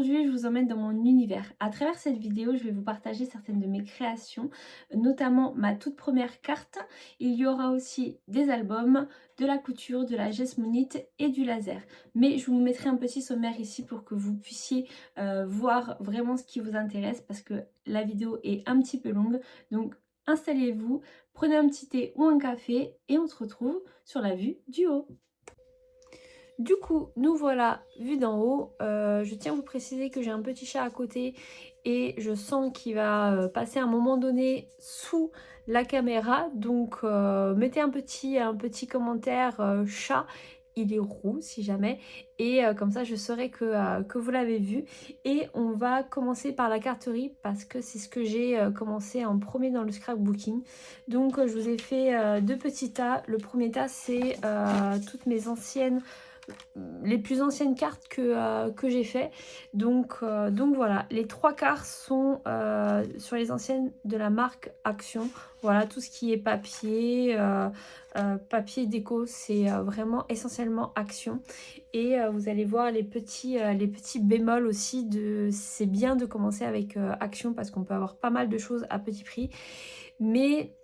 Aujourd'hui, je vous emmène dans mon univers. À travers cette vidéo, je vais vous partager certaines de mes créations, notamment ma toute première carte. Il y aura aussi des albums, de la couture, de la gesmonite et du laser. Mais je vous mettrai un petit sommaire ici pour que vous puissiez voir vraiment ce qui vous intéresse parce que la vidéo est un petit peu longue. Donc installez-vous, prenez un petit thé ou un café et on se retrouve sur la vue du haut. Du coup, nous voilà vus d'en haut. Je tiens à vous préciser que j'ai un petit chat à côté et je sens qu'il va passer à un moment donné sous la caméra. Donc mettez un petit commentaire chat. Il est roux si jamais. Et comme ça je saurai que vous l'avez vu. Et on va commencer par la carterie parce que c'est ce que j'ai commencé en premier dans le scrapbooking. Donc je vous ai fait deux petits tas. Le premier tas c'est toutes mes les plus anciennes cartes que j'ai fait. Donc voilà, les trois quarts sont sur les anciennes de la marque Action. Voilà, tout ce qui est papier, papier déco, c'est vraiment essentiellement Action. Et vous allez voir les petits bémols aussi. C'est bien de commencer avec Action parce qu'on peut avoir pas mal de choses à petit prix. Mais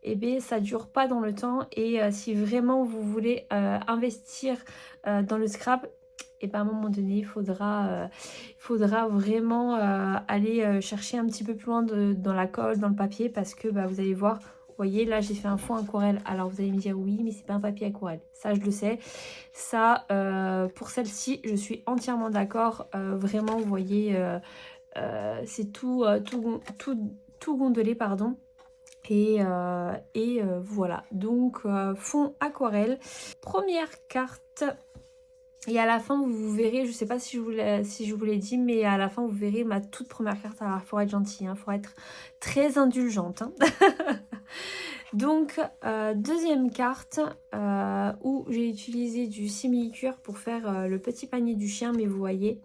eh bien, ça dure pas dans le temps et si vraiment vous voulez investir dans le scrap, et ben à un moment donné il faudra vraiment aller chercher un petit peu plus loin dans la colle, dans le papier parce que bah, vous allez voir, vous voyez là j'ai fait un fond aquarelle. Alors vous allez me dire oui mais c'est pas un papier aquarelle, ça je le sais. Ça pour celle-ci je suis entièrement d'accord. Vraiment vous voyez c'est tout gondolé pardon. Et voilà, donc fond aquarelle, première carte. Et à la fin vous verrez, je sais pas si je vous l'ai dit, mais à la fin vous verrez ma toute première carte. Alors il faut être gentil, il faut être très indulgente hein. Donc deuxième carte où j'ai utilisé du simili-cuir pour faire le petit panier du chien. Mais vous voyez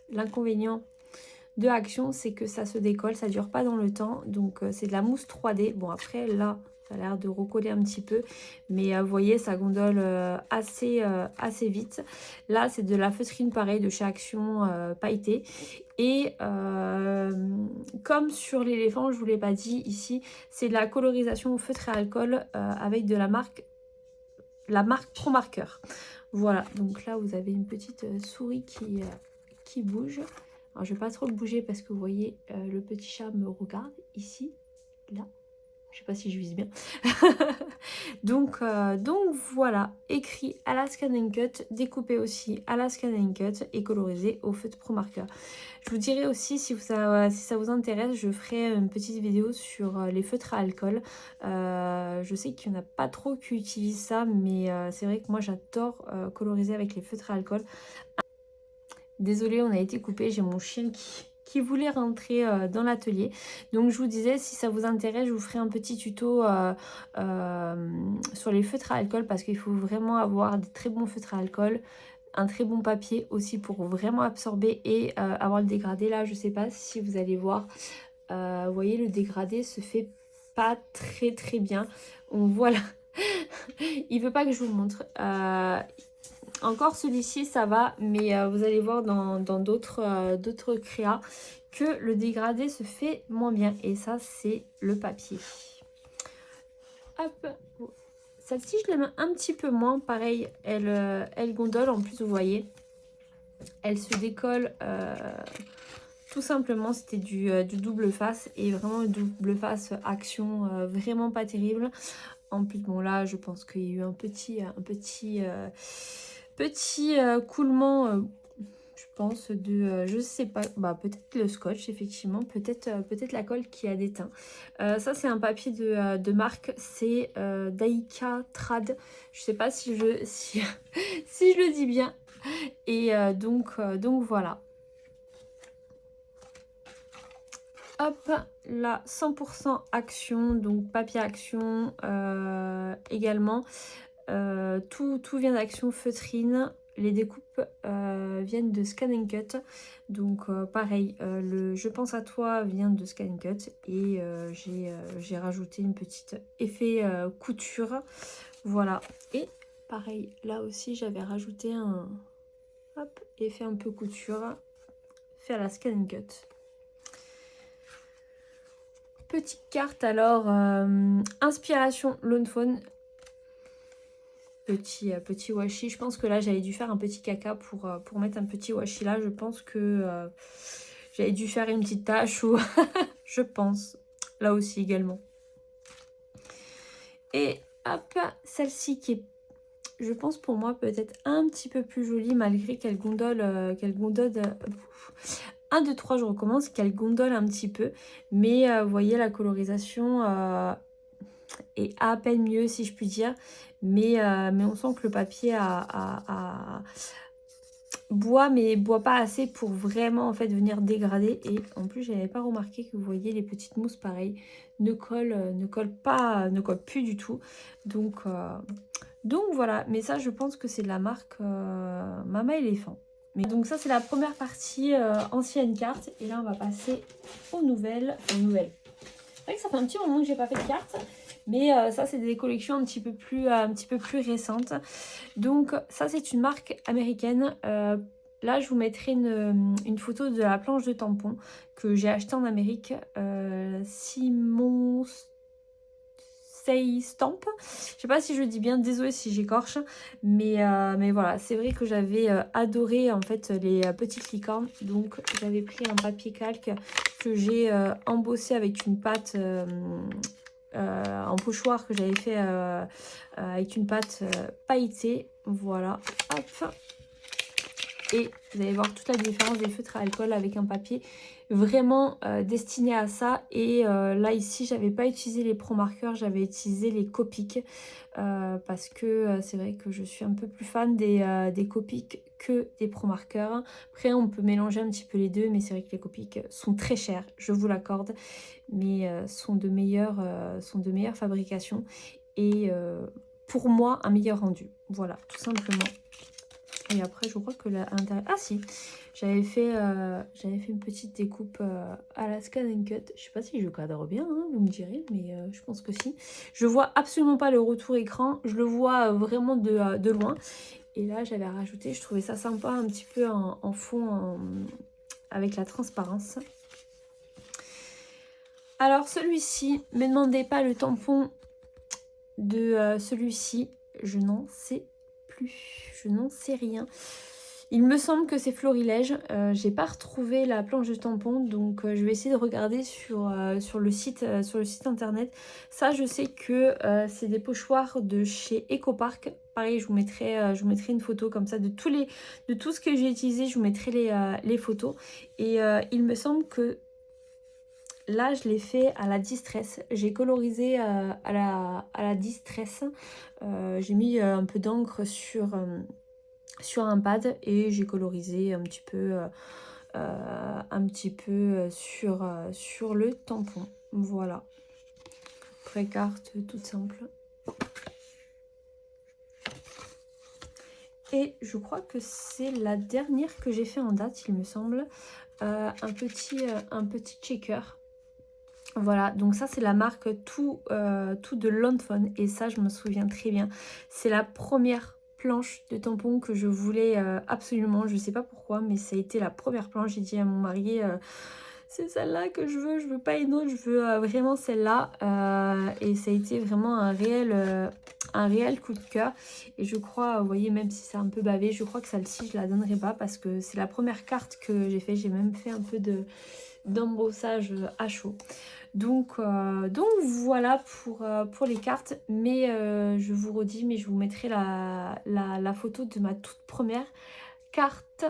l'inconvénient de Action, c'est que ça se décolle, ça dure pas dans le temps. Donc c'est de la mousse 3D. Bon après là ça a l'air de recoller un petit peu, mais vous voyez ça gondole assez vite. Là c'est de la feutrine pareil de chez Action pailletée. Et comme sur l'éléphant, je vous l'ai pas dit ici, c'est de la colorisation au feutre et alcool avec de la marque Pro Marker. Voilà, donc là vous avez une petite souris qui bouge. Alors je vais pas trop le bouger parce que vous voyez le petit chat me regarde ici, là. Je sais pas si je vise bien. donc voilà, écrit à la Scan & Cut, découpé aussi à la Scan & Cut et colorisé au feutre Pro Marker. Je vous dirai aussi si ça vous intéresse, je ferai une petite vidéo sur les feutres à alcool. Je sais qu'il n'y en a pas trop qui utilisent ça, mais c'est vrai que moi j'adore coloriser avec les feutres à alcool. Désolée, on a été coupé, j'ai mon chien qui voulait rentrer dans l'atelier. Donc je vous disais, si ça vous intéresse, je vous ferai un petit tuto sur les feutres à alcool parce qu'il faut vraiment avoir des très bons feutres à alcool, un très bon papier aussi pour vraiment absorber et avoir le dégradé. Là, je sais pas si vous allez voir, vous voyez le dégradé se fait pas très bien. On voit là, il veut pas que je vous le montre. Encore celui-ci ça va, mais vous allez voir dans d'autres créas que le dégradé se fait moins bien. Et ça c'est le papier. Hop, celle-ci je l'aime un petit peu moins. Pareil, elle gondole. En plus vous voyez, elle se décolle tout simplement. C'était du double face et vraiment le double face Action vraiment pas terrible. En plus bon là je pense qu'il y a eu un petit coulement, je pense, je sais pas, bah peut-être le scotch, effectivement, peut-être la colle qui a déteint. Ça, c'est un papier de marque, c'est Daika Trad. Je sais pas si si je le dis bien. Et donc voilà. Hop, là, 100% Action, donc papier Action également. Tout vient d'Action feutrine. Les découpes viennent de Scan & Cut. Donc pareil, le Je pense à toi vient de Scan & Cut. Et j'ai rajouté une petite effet couture. Voilà. Et pareil, là aussi j'avais rajouté un effet un peu couture. fait à la Scan Cut. Petite carte alors, inspiration Lone Fawn. Petit washi. Je pense que là j'avais dû faire un petit caca pour mettre un petit washi là. Je pense que j'avais dû faire une petite tache ou je pense. Là aussi également. Et hop, celle-ci qui est, je pense pour moi peut-être un petit peu plus jolie malgré qu'elle gondole 1, 2, 3, je recommence, qu'elle gondole un petit peu. Mais vous voyez la colorisation est à peine mieux si je puis dire. Mais on sent que le papier boit, mais boit pas assez pour vraiment en fait venir dégrader. Et en plus, je n'avais pas remarqué que vous voyez les petites mousses pareil ne collent plus du tout. Donc voilà. Mais ça, je pense que c'est de la marque Mama Elephant. Mais donc ça, c'est la première partie ancienne carte. Et là, on va passer aux nouvelles. C'est vrai que ça fait un petit moment que j'ai pas fait de cartes. Mais ça, c'est des collections un petit peu plus récentes. Donc, ça, c'est une marque américaine. Là, je vous mettrai une photo de la planche de tampon que j'ai achetée en Amérique. Simon Say Stamp. Je sais pas si je dis bien, désolée si j'écorche. Mais voilà, c'est vrai que j'avais adoré en fait les petites licornes. Donc, j'avais pris un papier calque que j'ai embossé avec une pâte... en pochoir que j'avais fait avec une pâte pailletée. Voilà, hop. Et vous allez voir toute la différence des feutres à alcool avec un papier vraiment destiné à ça. Et là ici, j'avais pas utilisé les Pro Markers, j'avais utilisé les Copic parce que c'est vrai que je suis un peu plus fan des Copic que des Pro Markers. Après, on peut mélanger un petit peu les deux, mais c'est vrai que les Copic sont très chers, je vous l'accorde, mais sont de meilleures fabrications et pour moi un meilleur rendu. Voilà, tout simplement. Et après, je crois que à l'intérieur... Ah si, j'avais fait une petite découpe à la Scan Cut. Je sais pas si je cadre bien, hein, vous me direz, mais je pense que si. Je vois absolument pas le retour écran. Je le vois vraiment de loin. Et là, j'avais rajouté, je trouvais ça sympa, un petit peu en fond avec la transparence. Alors, celui-ci, ne me demandez pas le tampon de celui-ci. Je n'en sais plus. Je n'en sais rien. Il me semble que c'est Florilège. J'ai pas retrouvé la planche de tampon, donc je vais essayer de regarder sur le site internet. Ça, je sais que c'est des pochoirs de chez Ecopark. Pareil, je vous mettrai une photo comme ça de tout ce que j'ai utilisé. Je vous mettrai les photos. Et il me semble que là, je l'ai fait à la Distress. J'ai colorisé à la Distress. J'ai mis un peu d'encre sur un pad et j'ai colorisé un petit peu sur le tampon. Voilà. Pré-carte toute simple. Et je crois que c'est la dernière que j'ai fait en date, il me semble. Un petit checker. Voilà, donc ça c'est la marque tout de Lone Fawn et ça je me souviens très bien. C'est la première planche de tampon que je voulais absolument, je sais pas pourquoi, mais ça a été la première planche. J'ai dit à mon mari, c'est celle-là que je veux pas une autre, je veux vraiment celle-là. Et ça a été vraiment un réel coup de cœur. Et je crois, vous voyez, même si c'est un peu bavé, je crois que celle-ci je la donnerai pas parce que c'est la première carte que j'ai fait. J'ai même fait un peu d'embossage à chaud. Donc voilà pour les cartes. Mais je vous redis, mais je vous mettrai la photo de ma toute première carte.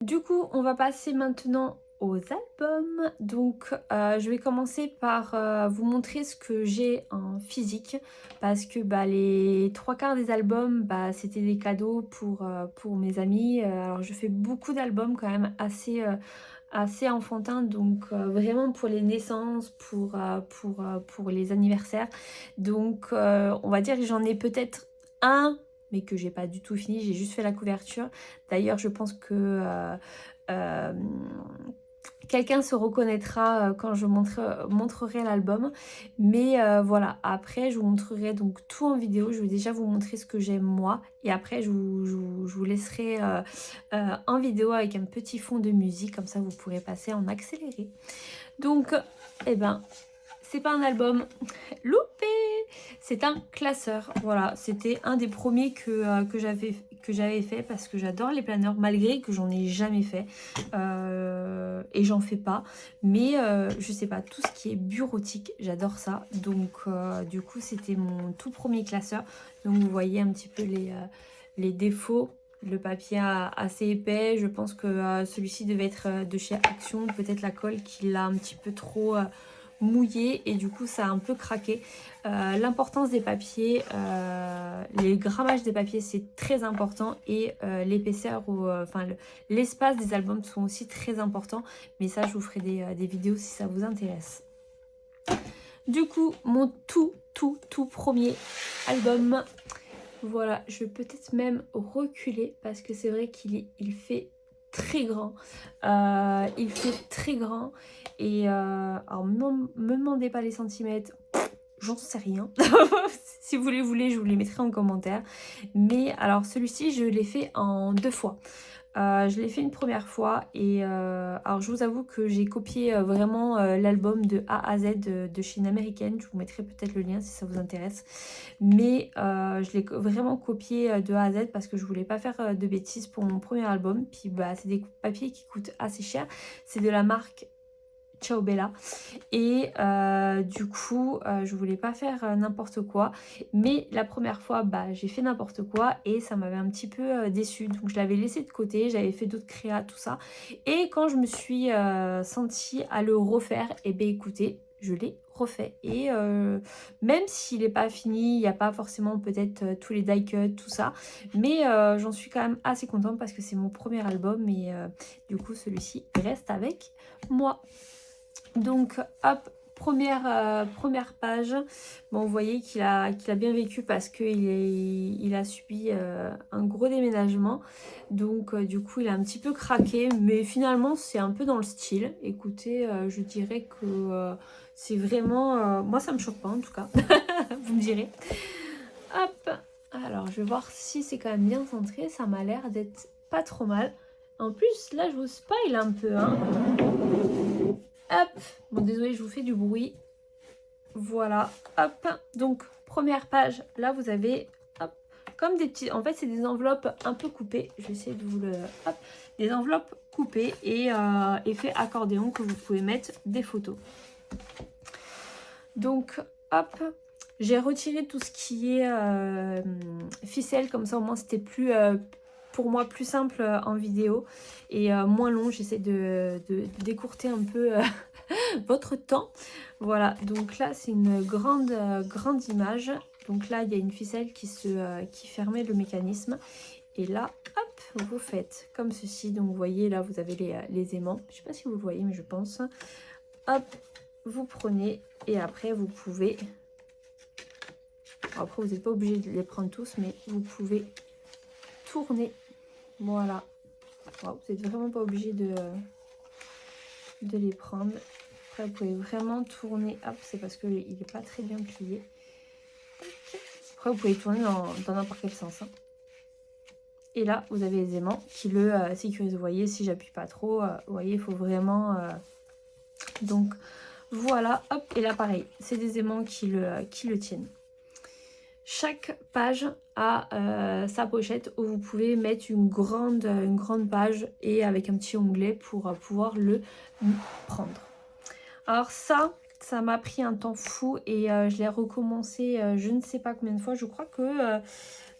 Du coup, on va passer maintenant aux albums. Donc je vais commencer par vous montrer ce que j'ai en physique parce que les 3/4 des albums c'était des cadeaux pour mes amis. Alors je fais beaucoup d'albums quand même assez enfantins, donc vraiment pour les naissances, pour les anniversaires. Donc on va dire que j'en ai peut-être un mais que j'ai pas du tout fini, j'ai juste fait la couverture. D'ailleurs je pense que Quelqu'un se reconnaîtra quand je montrerai l'album. Mais voilà, après je vous montrerai donc tout en vidéo. Je vais déjà vous montrer ce que j'aime moi. Et après je vous laisserai en vidéo avec un petit fond de musique. Comme ça vous pourrez passer en accéléré. Donc, eh ben, c'est pas un album loupé, c'est un classeur. Voilà, c'était un des premiers que j'avais fait parce que j'adore les planeurs malgré que j'en ai jamais fait et j'en fais pas. Mais je sais pas, tout ce qui est bureautique, j'adore ça. Donc du coup, c'était mon tout premier classeur. Donc vous voyez un petit peu les défauts. Le papier assez épais, je pense que celui-ci devait être de chez Action, peut-être la colle qui l'a un petit peu trop mouillé et du coup ça a un peu craqué. L'importance des papiers, les grammages des papiers c'est très important et l'épaisseur ou enfin l'espace des albums sont aussi très importants, mais ça je vous ferai des vidéos si ça vous intéresse. Du coup mon tout premier album, voilà, je vais peut-être même reculer parce que c'est vrai qu'il fait très grand. Il fait très grand. Et alors, me demandez pas les centimètres, j'en sais rien. Si vous les voulez, je vous les mettrai en commentaire. Mais alors, celui-ci, je l'ai fait en 2 fois. Je l'ai fait une première fois et alors je vous avoue que j'ai copié vraiment l'album de A à Z de chez une américaine. Je vous mettrai peut-être le lien si ça vous intéresse. Mais je l'ai vraiment copié de A à Z parce que je voulais pas faire de bêtises pour mon premier album. Puis bah c'est des papiers qui coûtent assez cher. C'est de la marque Ciao Bella et du coup je voulais pas faire n'importe quoi, mais la première fois bah j'ai fait n'importe quoi et ça m'avait un petit peu déçue, donc je l'avais laissé de côté, j'avais fait d'autres créas tout ça, et quand je me suis sentie à le refaire, et bien écoutez, je l'ai refait et même s'il n'est pas fini, il n'y a pas forcément peut-être tous les die cuts, tout ça, mais j'en suis quand même assez contente parce que c'est mon premier album et du coup celui-ci reste avec moi. Donc hop, première page. Bon, vous voyez qu'il a bien vécu parce qu'il a subi un gros déménagement. Donc du coup il a un petit peu craqué. Mais finalement c'est un peu dans le style. Écoutez, je dirais que c'est vraiment... moi ça me choque pas en tout cas. Vous me direz. Hop. Alors je vais voir si c'est quand même bien centré. Ça m'a l'air d'être pas trop mal. En plus là je vous spoil un peu, hein. Hop, bon désolé, je vous fais du bruit. Voilà, hop. Donc première page, là vous avez hop, comme des petits, en fait c'est des enveloppes un peu coupées. Je vais essayer de vous le, hop, des enveloppes coupées et effet accordéon que vous pouvez mettre des photos. Donc hop, j'ai retiré tout ce qui est ficelle, comme ça au moins c'était plus pour moi plus simple en vidéo et moins long. J'essaie de décourter un peu votre temps. Voilà, donc là c'est une grande image. Donc là il y a une ficelle qui fermait le mécanisme. Et là, hop, vous faites comme ceci. Donc vous voyez là vous avez les aimants. Je ne sais pas si vous le voyez mais je pense. Hop, vous prenez et après vous pouvez... Après vous n'êtes pas obligé de les prendre tous, mais vous pouvez tourner. Voilà. Wow, vous n'êtes vraiment pas obligé de les prendre. Après vous pouvez vraiment tourner. Hop, c'est parce qu'il n'est pas très bien plié. Après vous pouvez tourner dans n'importe quel sens, hein. Et là vous avez les aimants qui le sécurisent. Vous voyez, si j'appuie pas trop, vous voyez, il faut vraiment... Donc voilà, hop, et là pareil, c'est des aimants qui le tiennent. Chaque page a sa pochette où vous pouvez mettre une grande page et avec un petit onglet pour pouvoir le prendre. Alors ça m'a pris un temps fou et je l'ai recommencé je ne sais pas combien de fois. Je crois que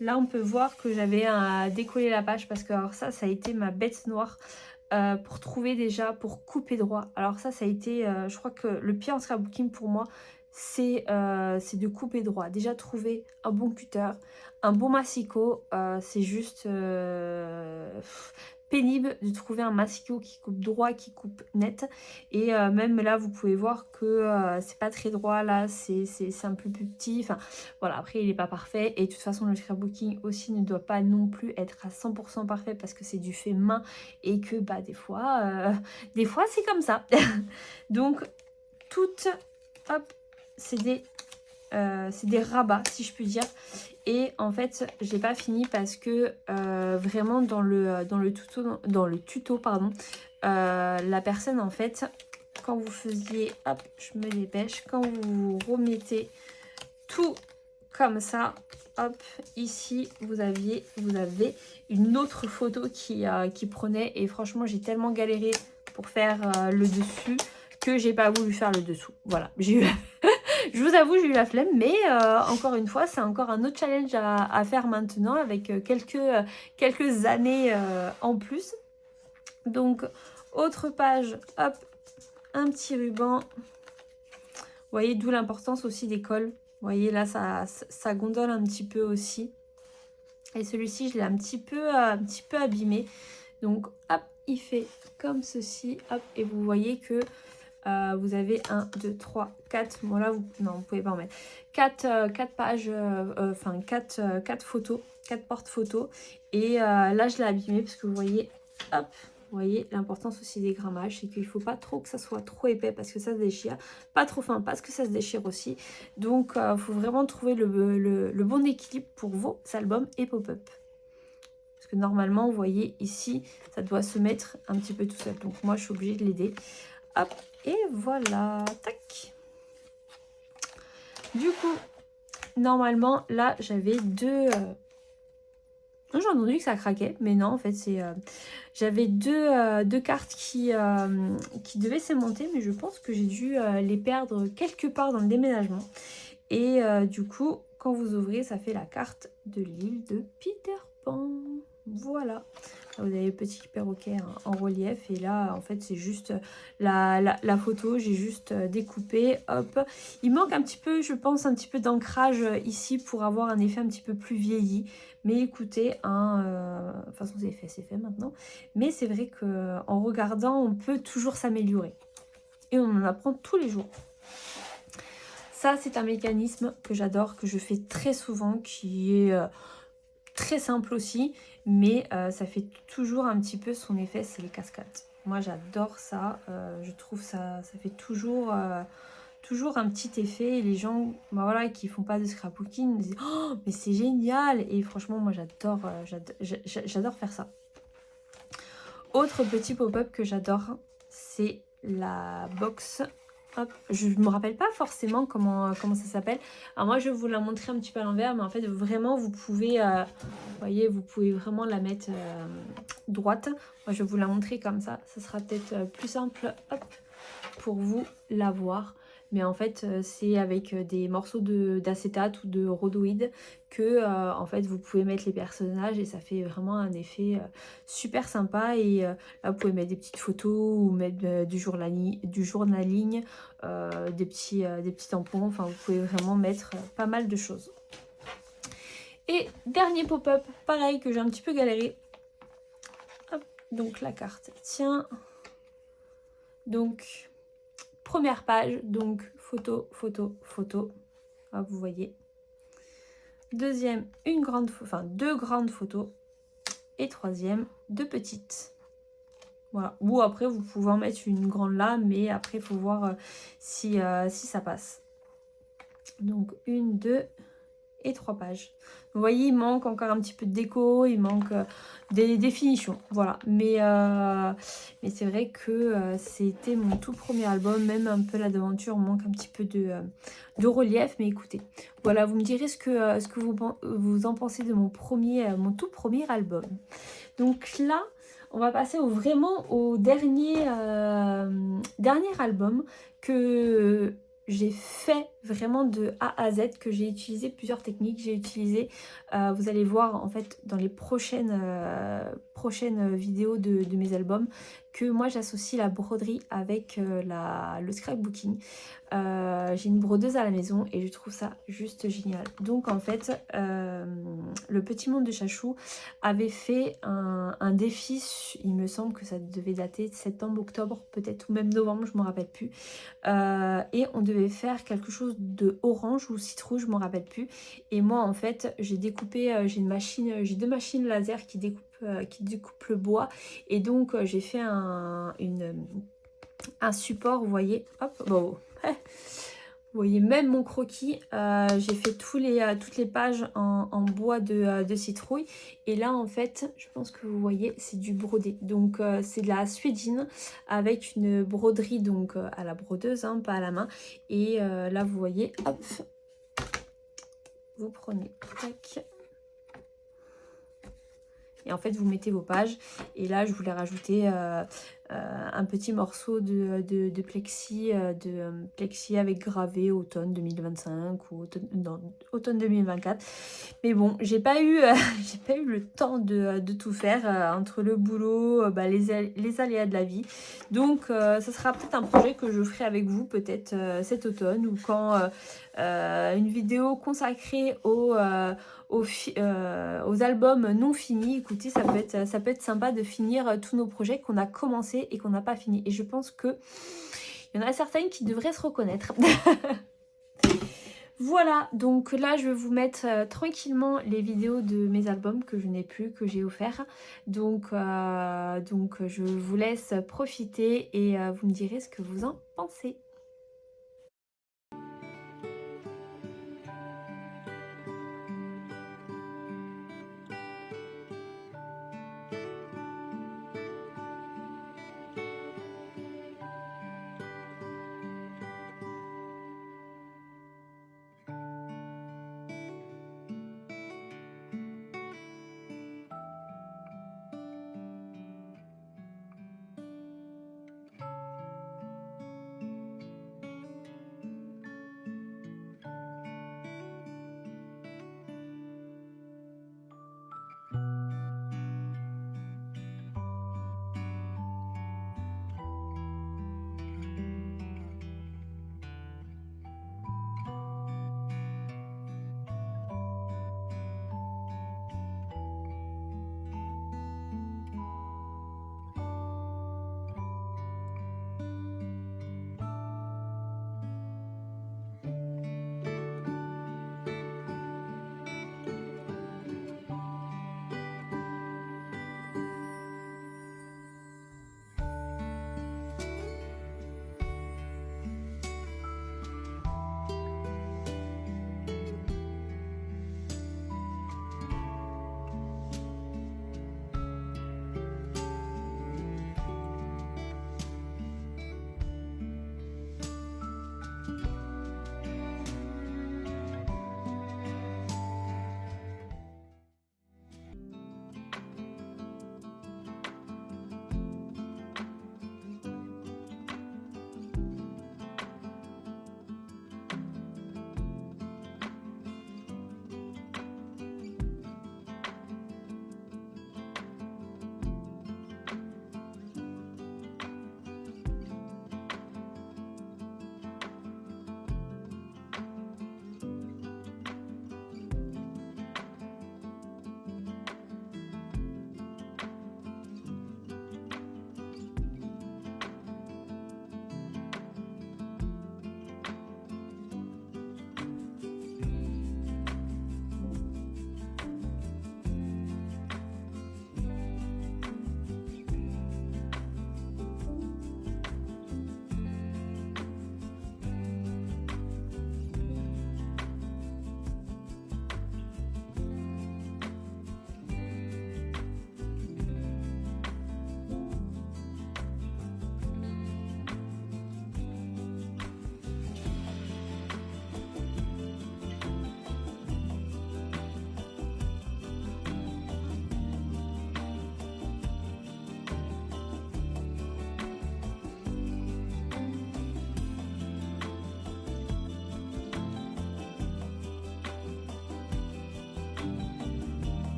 là on peut voir que j'avais décollé la page parce que alors ça a été ma bête noire. Pour trouver déjà, pour couper droit. Alors ça a été, je crois que le pire en scrapbooking pour moi, c'est de couper droit. Déjà trouver un bon cutter, un bon massicot, c'est juste pénible de trouver un masking qui coupe droit, qui coupe net. Et même là, vous pouvez voir que c'est pas très droit. Là, c'est un peu plus petit. Enfin, voilà, après, il n'est pas parfait. Et de toute façon, le scrapbooking aussi ne doit pas non plus être à 100% parfait parce que c'est du fait main et que bah, des fois c'est comme ça. Donc, toutes, hop, c'est des rabats, si je puis dire. Et en fait, j'ai pas fini parce que vraiment dans le tuto, pardon, la personne en fait, quand vous faisiez, hop, je me dépêche, quand vous remettez tout comme ça, hop, ici vous avez une autre photo qui prenait, et franchement j'ai tellement galéré pour faire le dessus que j'ai pas voulu faire le dessous. Voilà, j'ai eu je vous avoue, j'ai eu la flemme, mais encore une fois, c'est encore un autre challenge à faire maintenant avec quelques années en plus. Donc, autre page, hop, un petit ruban. Vous voyez, d'où l'importance aussi des cols. Vous voyez, là, ça gondole un petit peu aussi. Et celui-ci, je l'ai un petit peu abîmé. Donc, hop, il fait comme ceci, hop, et vous voyez que vous avez 1, 2, 3, 4. Bon là, non, vous pouvez pas en mettre. 4 pages, enfin 4 photos, 4 porte-photos. Et là, je l'ai abîmé parce que vous voyez, hop, vous voyez l'importance aussi des grammages. C'est qu'il ne faut pas trop que ça soit trop épais parce que ça se déchire. Pas trop fin parce que ça se déchire aussi. Donc, il faut vraiment trouver le bon équilibre pour vos albums et pop-up. Parce que normalement, vous voyez ici, ça doit se mettre un petit peu tout seul. Donc, moi, je suis obligée de l'aider. Hop, et voilà, tac. Du coup, normalement, là, j'avais deux... J'ai entendu que ça craquait, mais non, en fait, c'est... J'avais deux cartes qui devaient s'aimanter, mais je pense que j'ai dû les perdre quelque part dans le déménagement. Et du coup, quand vous ouvrez, ça fait la carte de l'île de Peter Pan. Voilà. Vous avez le petit perroquet en relief. Et là, en fait, c'est juste la photo. J'ai juste découpé. Hop. Il manque un petit peu, je pense, un petit peu d'ancrage ici pour avoir un effet un petit peu plus vieilli. Mais écoutez, de toute façon, c'est fait maintenant. Mais c'est vrai qu'en regardant, on peut toujours s'améliorer. Et on en apprend tous les jours. Ça, c'est un mécanisme que j'adore, que je fais très souvent, qui est très simple aussi, mais ça fait toujours un petit peu son effet, c'est les cascades. Moi, j'adore ça, je trouve ça fait toujours un petit effet. Et les gens bah voilà, qui font pas de scrapbooking me disent « Oh, mais c'est génial !» Et franchement, moi, j'adore faire ça. Autre petit pop-up que j'adore, c'est la box. Hop, je ne me rappelle pas forcément comment ça s'appelle. Alors moi, je vais vous la montrer un petit peu à l'envers, mais en fait, vraiment, vous pouvez, vous voyez, vous pouvez vraiment la mettre droite. Moi, je vais vous la montrer comme ça. Ça sera peut-être plus simple, hop, pour vous la voir. Mais en fait, c'est avec des morceaux d'acétate ou de rhodoïde que en fait, vous pouvez mettre les personnages et ça fait vraiment un effet super sympa. Et là, vous pouvez mettre des petites photos ou mettre du journaling, des petits tampons. Enfin, vous pouvez vraiment mettre pas mal de choses. Et dernier pop-up, pareil, que j'ai un petit peu galéré. Hop, donc la carte tient. Donc... Première page, donc photo, photo, photo. Hop, vous voyez. Deuxième, deux grandes photos. Et troisième, deux petites. Voilà. Ou après, vous pouvez en mettre une grande là, mais après, il faut voir si ça passe. Donc, 1, 2 et 3 pages. Vous voyez, il manque encore un petit peu de déco, il manque des définitions, voilà. Mais c'est vrai que c'était mon tout premier album, même un peu la devanture manque un petit peu de relief, mais écoutez. Voilà, vous me direz ce que vous en pensez de mon tout premier album. Donc là, on va passer vraiment au dernier album que... j'ai fait vraiment de A à Z, que j'ai utilisé plusieurs techniques. J'ai utilisé, vous allez voir en fait dans les prochaines vidéos de mes albums, que moi j'associe la broderie avec le scrapbooking. J'ai une brodeuse à la maison et je trouve ça juste génial. Donc en fait, le Petit Monde de Chachou avait fait un défi, il me semble que ça devait dater de septembre, octobre peut-être, ou même novembre, je ne me rappelle plus. Et on devait faire quelque chose de orange ou citrouille, je ne me rappelle plus. Et moi en fait, j'ai découpé, j'ai deux machines laser qui découpent le bois. Et donc j'ai fait un support, vous voyez, hop, bon, vous voyez même mon croquis, j'ai fait toutes les pages en bois de citrouille. Et là en fait, je pense que vous voyez, c'est du brodé. Donc c'est de la suédine avec une broderie donc à la brodeuse, hein, pas à la main. Et là vous voyez, hop, vous prenez, tac. Et en fait, vous mettez vos pages. Et là, je voulais rajouter un petit morceau de plexi, plexi avec gravé automne 2025 ou automne 2024. Mais bon, j'ai pas eu le temps de tout faire entre le boulot, les aléas de la vie. Donc, ça sera peut-être un projet que je ferai avec vous, peut-être cet automne, ou quand une vidéo consacrée aux albums non finis. Écoutez, ça peut être sympa de finir tous nos projets qu'on a commencé et qu'on n'a pas fini. Et je pense que il y en a certaines qui devraient se reconnaître. Voilà, donc là je vais vous mettre tranquillement les vidéos de mes albums que je n'ai plus, que j'ai offert. Donc je vous laisse profiter et vous me direz ce que vous en pensez.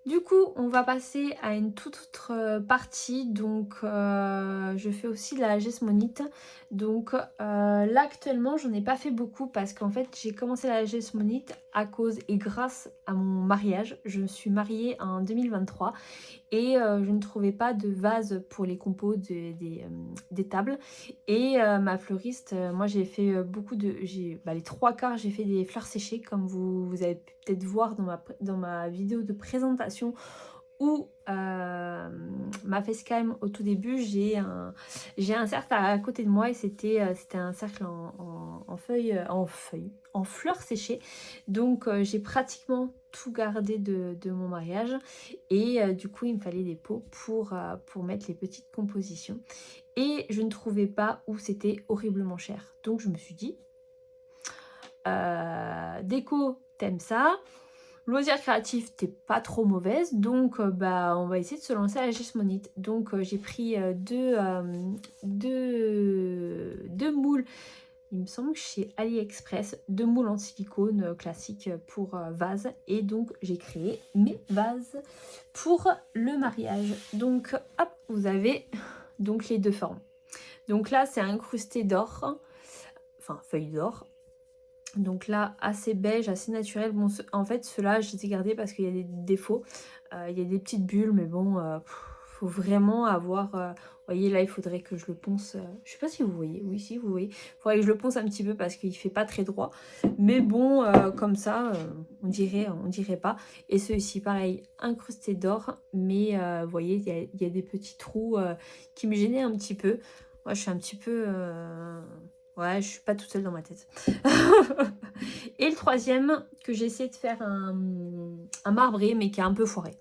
Du coup, on va passer à une toute autre partie. Donc, je fais aussi de la gesmonite. Donc, là, actuellement, j'en ai pas fait beaucoup parce qu'en fait, j'ai commencé la gesmonite à cause et grâce à mon mariage. Je me suis mariée en 2023 et je ne trouvais pas de vase pour les compos des tables. Et ma fleuriste, moi, j'ai fait beaucoup de... les trois quarts, j'ai fait des fleurs séchées, comme vous avez pu peut-être voir dans ma vidéo de présentation ou ma facecam au tout début. J'ai un cercle à côté de moi et c'était un cercle en fleurs séchées. Donc j'ai pratiquement tout gardé de mon mariage et du coup il me fallait des pots pour mettre les petites compositions et je ne trouvais pas où c'était horriblement cher. Donc je me suis dit déco, t'aimes ça, loisir créatif, t'es pas trop mauvaise, donc on va essayer de se lancer à la gesmonite. Donc j'ai pris deux moules, il me semble que chez AliExpress, deux moules en silicone classiques pour vase, et donc j'ai créé mes vases pour le mariage. Donc hop, vous avez donc les deux formes. Donc là c'est incrusté d'or, enfin feuille d'or. Donc là, assez beige, assez naturel. Bon, en fait, ceux-là, je les ai gardés parce qu'il y a des défauts. Il y a des petites bulles, mais bon, faut vraiment avoir... vous voyez, là, il faudrait que je le ponce... je sais pas si vous voyez. Oui, si, vous voyez. Il faudrait que je le ponce un petit peu parce qu'il fait pas très droit. Mais bon, comme ça, on dirait pas. Et ceux-ci, pareil, incrustés d'or. Mais vous voyez, il y a des petits trous qui me gênaient un petit peu. Moi, je suis un petit peu... ouais, je suis pas toute seule dans ma tête. Et le troisième, que j'ai essayé de faire un marbré, mais qui est un peu foiré.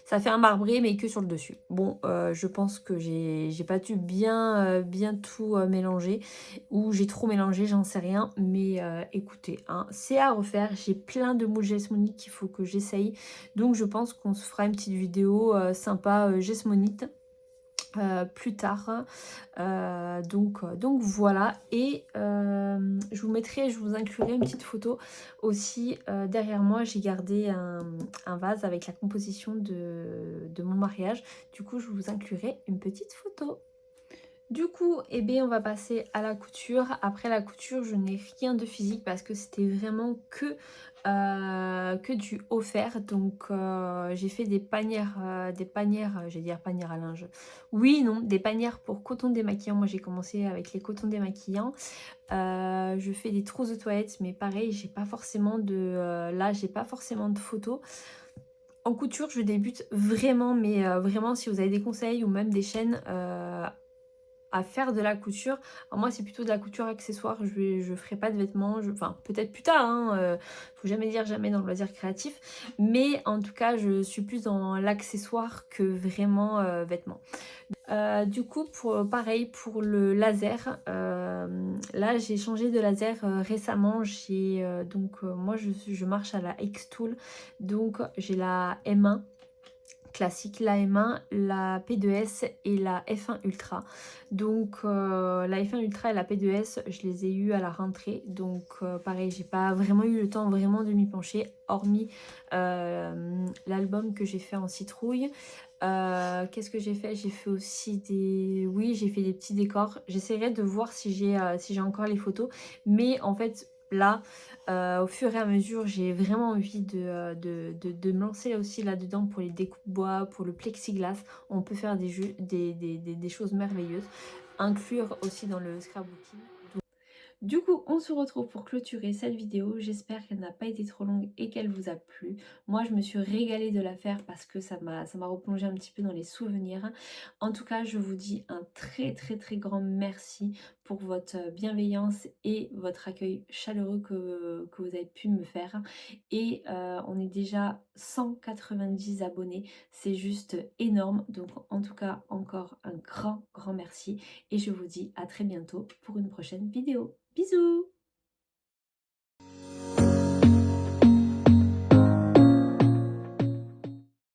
Ça fait un marbré, mais que sur le dessus. Bon, je pense que j'ai pas dû bien tout mélanger. Ou j'ai trop mélangé, j'en sais rien. Mais écoutez, hein, c'est à refaire. J'ai plein de moules gesmonite qu'il faut que j'essaye. Donc je pense qu'on se fera une petite vidéo sympa gesmonite. Plus tard, donc voilà. Et je vous inclurai une petite photo aussi. Derrière moi j'ai gardé un vase avec la composition de mon mariage. Du coup je vous inclurai une petite photo. Du coup, eh bien, on va passer à la couture. Après la couture, je n'ai rien de physique parce que c'était vraiment que du offert. Donc, j'ai fait des panières, j'allais dire panières à linge. Oui, non, des panières pour coton démaquillant. Moi, j'ai commencé avec les cotons démaquillants. Je fais des trousses de toilettes, mais pareil, j'ai pas forcément j'ai pas forcément de photos. En couture, je débute vraiment, mais vraiment, si vous avez des conseils ou même des chaînes à faire de la couture. Alors moi c'est plutôt de la couture accessoire, je ferai pas de vêtements, enfin peut-être plus tard, hein, faut jamais dire jamais dans le loisir créatif, mais en tout cas je suis plus dans l'accessoire que vraiment vêtements. Du coup pareil pour le laser, là j'ai changé de laser récemment, moi je marche à la X-Tool, donc j'ai la M1 classique, la M1, la P2S et la F1 Ultra. Donc la F1 Ultra et la P2S, je les ai eues à la rentrée. Donc pareil, j'ai pas vraiment eu le temps vraiment de m'y pencher, hormis l'album que j'ai fait en citrouille. Qu'est-ce que j'ai fait? J'ai fait aussi des... Oui, j'ai fait des petits décors. J'essaierai de voir si j'ai encore les photos. Mais en fait, là, au fur et à mesure, j'ai vraiment envie de me lancer aussi là-dedans pour les découpes bois, pour le plexiglas. On peut faire des choses merveilleuses. Inclure aussi dans le scrapbooking. Du coup, on se retrouve pour clôturer cette vidéo. J'espère qu'elle n'a pas été trop longue et qu'elle vous a plu. Moi, je me suis régalée de la faire parce que ça m'a replongé un petit peu dans les souvenirs. En tout cas, je vous dis un très très très grand merci pour votre bienveillance et votre accueil chaleureux que vous avez pu me faire. Et on est déjà 190 abonnés. C'est juste énorme. Donc, en tout cas, encore un grand merci. Et je vous dis à très bientôt pour une prochaine vidéo. Bisous!